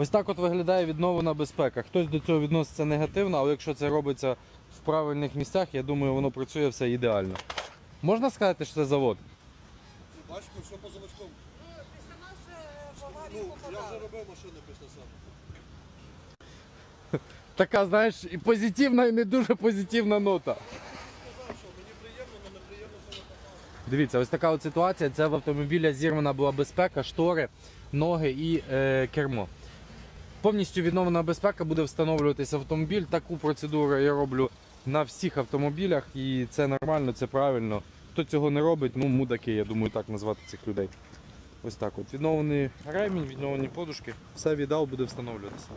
Ось так от виглядає відновлена безпека. Хтось до цього відноситься негативно, але якщо це робиться в правильних місцях, я думаю, воно працює все ідеально. Можна сказати, що це завод? Бачимо, все по заводському. Після нас в аварію Я попадали. вже робив машину після себе. Така, знаєш, і позитивна, і не дуже позитивна нота. Сказав, що мені приємно, але неприємно, що не попав. Дивіться, ось така от ситуація. Це в автомобіля зірвана була безпека, штори, ноги і кермо. Повністю відновлена безпека буде встановлюватися в автомобіль. Таку процедуру я роблю на всіх автомобілях і це нормально, це правильно. Хто цього не робить, ну мудаки, я думаю, так назвати цих людей. Ось так от. Відновлений ремінь, відновлені подушки, все віддав, буде встановлюватися.